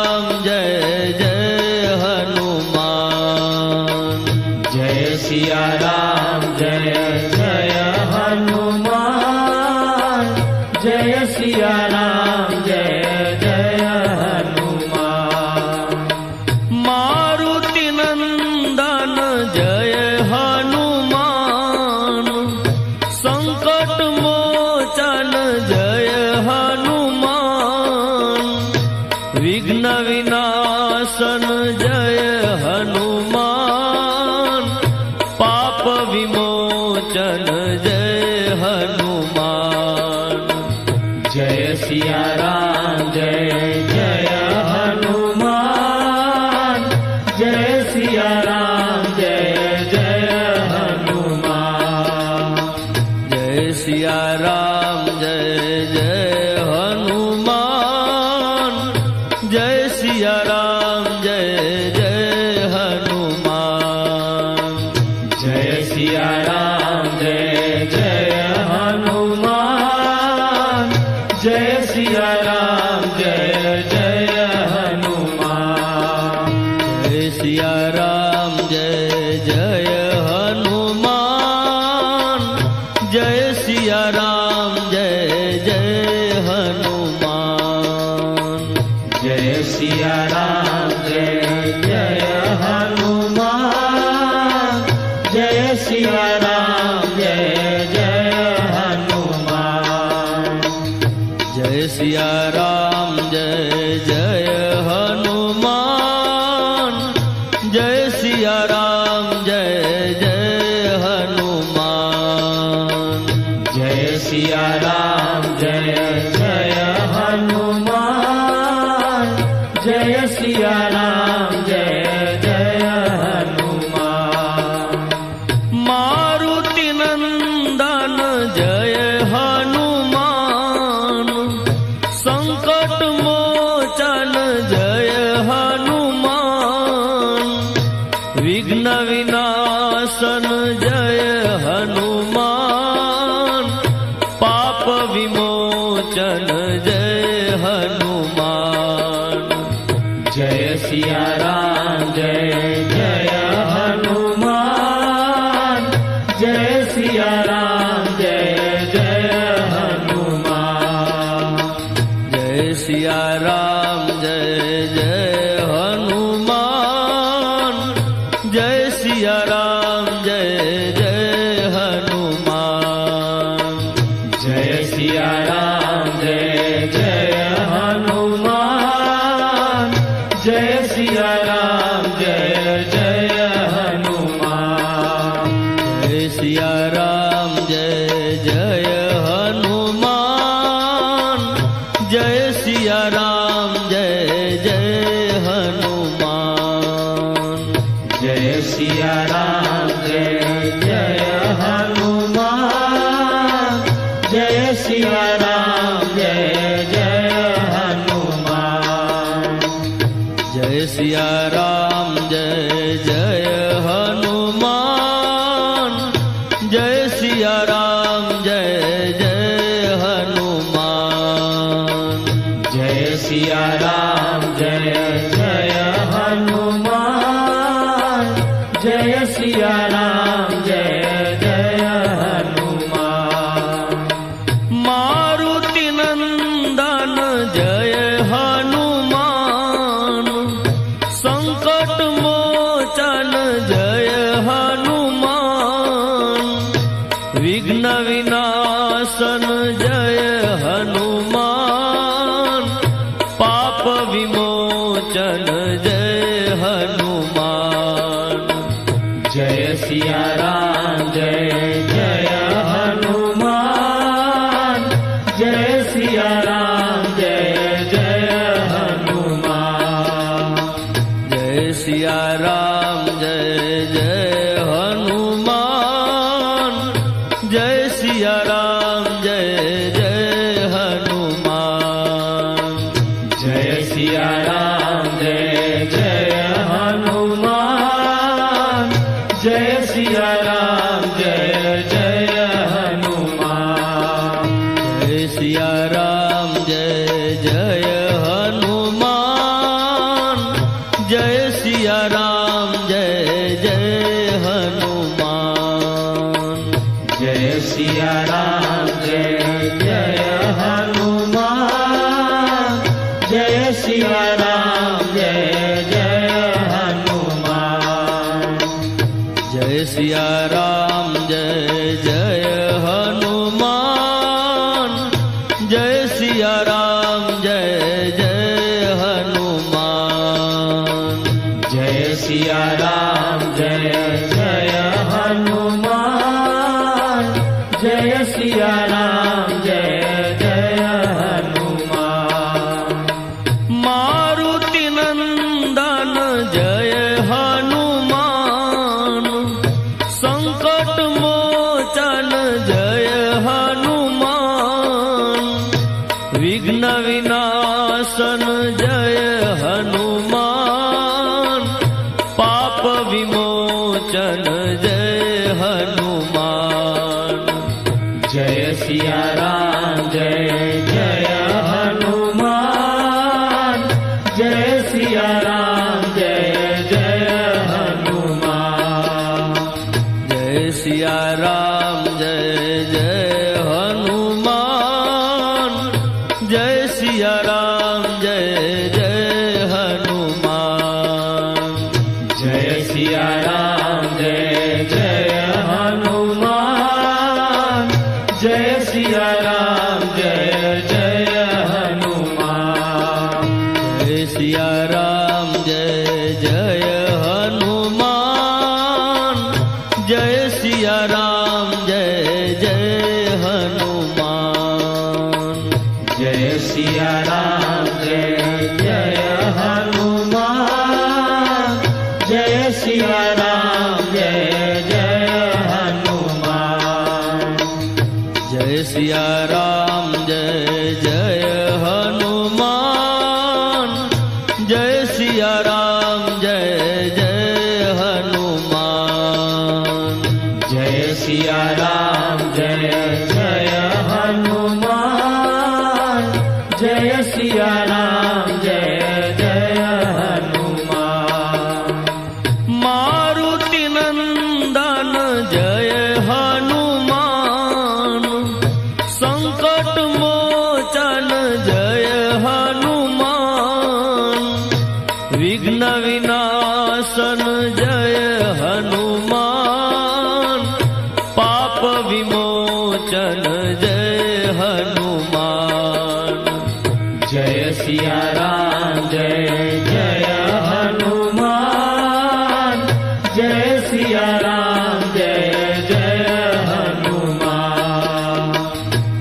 राम जय जय हनुमान। जय सिया राम जय जय हनुमान। जय सिया राम जय जय हनुमान। मारुति नंदन जय हनुमान। संकट मोचन जय हनुमान। विघ्न विनाशन जय हनुमान। पाप विमोचन जय हनुमान। जय सिया राम जय जय हनुमान। जय सिया राम जय जय हनुमान। जय सिया राम जय जय हनुमान। जय सिया राम जय जय हनुमान। जय सिया राम जय जय हनुमान। जय सिया राम जय जय हनुमान। जय सिया राम जय जय हनुमान। जय सिया राम जय जय हनुमान। जय सिया राम जय जय हनुमान। जय सिया राम जय जय हनुमान। जय सिया राम जय जय हनुमान। जय सिया राम जय जय हनुमान। जय सिया राम जय जय हनुमान। जय सिया राम जय जय हनुमान। मारुति नंदन जय हनुमान। संकट मोचन जय हनुमान। विघ्न विनाशन जय हनुमान। पाप विमोचन जय हनुमान। जय सिया राम जय जय हनुमान। जय सिया राम जय जय हनुमान। जय सिया राम जय जय हनुमान। जय सिया राम जय जय हनुमान। जय सिया राम जय जय हनुमान। जय सिया राम जय जय हनुमान। जय सिया राम जय जय हनुमान। जय सिया राम जय जय हनुमान। जय सिया राम जय जय हनुमान। जय सिया राम जय जय हनुमान। जय सिया राम जय जय हनुमान। जय सिया राम जय जय हनुमान। जय सिया राम जय जय हनुमान। जय सिया राम जय जय हनुमान। मारुति नंदन जय हनुमान। संकट मोचन जय हनुमान। विघ्न विनाशन जय हनुमान। पाप विमोचन जय हनुमान। जय सिया राम जय जय हनुमान। जय सिया राम जय जय हनुमान। जय सिया राम जय जय हनुमान। जय सिया राम जय जय हनुमान। जय सिया राम जय जय हनुमान। जय सिया राम जय जय हनुमान। जय सिया राम जय जय हनुमान। सिया राम जय जय हनुमान। जय सिया राम जय जय हनुमान। जय सिया राम जय जय हनुमान। जय सिया राम जय जय हनुमान। जय सिया राम जय जय हनुमान। जय सिया राम जय जय हनुमान। जय सिया राम जय जय हनुमान। मारुति नंदन जय हनुमान। संकट मोचन जय हनुमान। विघ्न विनाशन जय हनुमान। पाप विमोचन जय हनुमान। जय सिया राम जय जय हनुमान। जय सिया राम जय जय हनुमान। जय सिया राम जय जय हनुमान। जय सिया राम जय जय हनुमान। जय सिया राम जय जय हनुमान। जय सिया राम जय जय हनुमान। जय सिया राम जय जय हनुमान। जय सिया राम जय जय हनुमान। जय सिया राम जय जय हनुमान। जय सिया राम जय जय हनुमान। जय सिया राम जय जय हनुमान। जय सिया राम जय जय हनुमान। जय सिया राम जय जय हनुमान। जय सिया राम जय जय हनुमान। मारुति नंदन जय हनुमान। संकट मोचन जय हनुमान। विघ्न विनाशन जय हनुमान। पाप विमोचन जय हनुमान। जय सिया राम जय जय हनुमान। जय सिया राम जय जय हनुमान।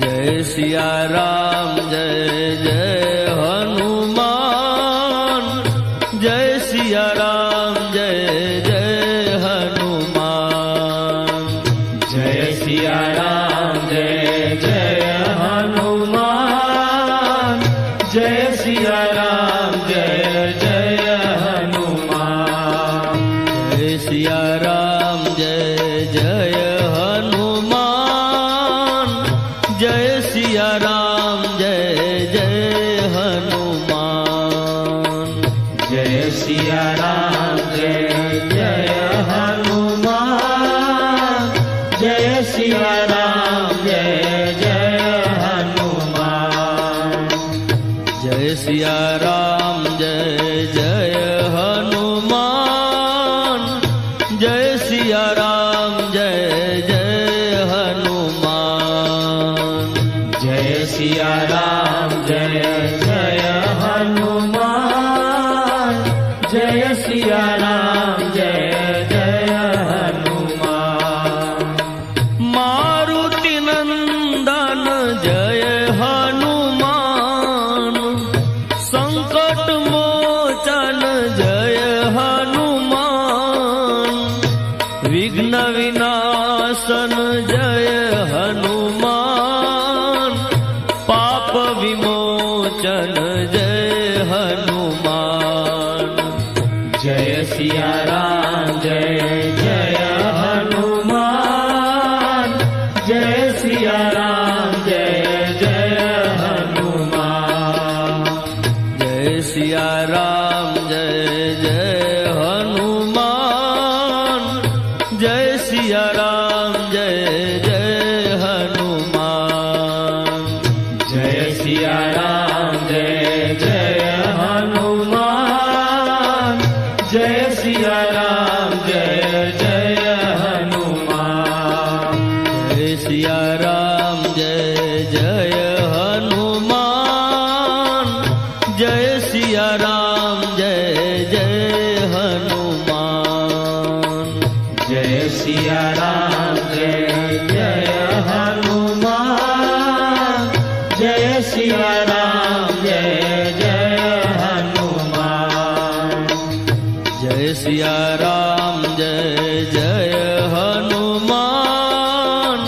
जय सिया राम जय जय हनुमान। जय सिया राम जय जय हनुमान। जय सिया राम जय जय हनुमान। जय सिया राम जय जय हनुमान। जय सिया राम जय जय हनुमान। जय सिया राम जय जय हनुमान। जय सिया राम जय जय हनुमान। जय सिया राम जय जय हनुमान। जय सिया राम जय जय हनुमान। जय सिया राम जय जय हनुमान। जय सिया राम जय जय हनुमान। जय सिया राम जय जय हनुमान। मारुति नंदन जय हनुमान। संकट मोचन जय हनुमान। विघ्न विनाशन जय हनुमान। पाप विमोचन जय हनुमान। जय सिया राम जय जय हनुमान। जय सिया राम जय जय हनुमान। जय सिया राम जय जय हनुमान। जय जय हनुमान। जय सिया राम जय जय हनुमान। जय सिया राम जय जय हनुमान। जय सिया राम जय जय हनुमान।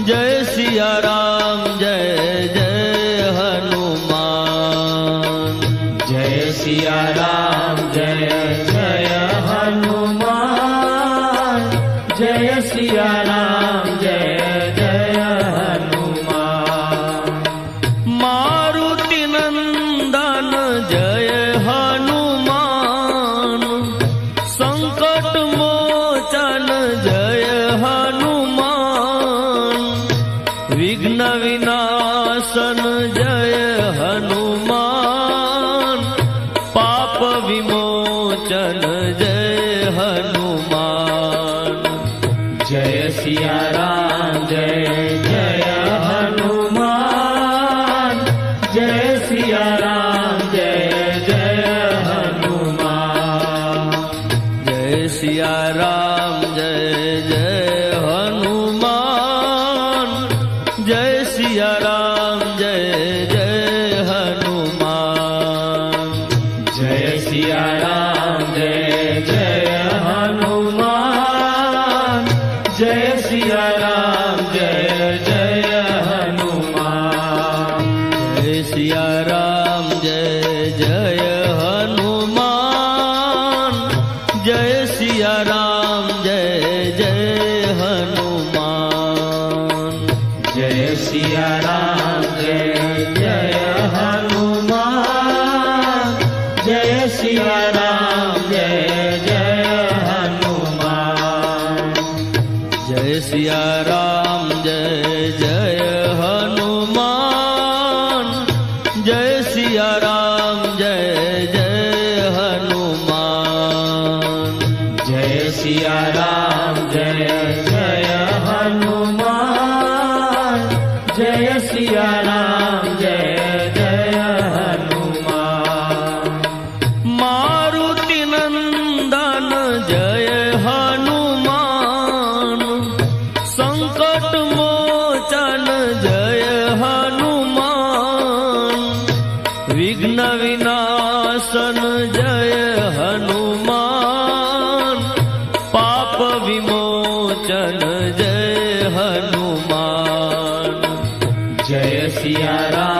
जय सिया राम जय जय हनुमान। जय सिया राम जय जय हनुमान। जय सिया राम जय जय हनुमान। मारुति नंदन जय हनुमान। संकट मोचन जय हनुमान। विघ्न विनाशन जय हनुमान। पाप विमोचन जय हनुमान। जय सिया राम जय जय हनुमान। जय सिया राम जय जय हनुमान। जय सिया राम जय जय हनुमान। जय सिया राम जय जय हनुमान। जय सिया राम जय जय हनुमान। जय सिया राम जय जय हनुमान। जय सिया राम जय जय हनुमान। जय सिया राम जय जय हनुमान। जय सिया राम जय जय हनुमान। जय सिया राम जय जय हनुमान। जय सिया राम जय जय हनुमान। जय सिया राम जय जय हनुमान। जय सिया राम जय जय हनुमान। जय सिया राम जय जय हनुमान। मारुति नंदन जय हनुमान। संकट मोचन जय हनुमान। विघ्न विनाशन जय हनुमान। पाप विमोचन जय हनुमान। जय सिया राम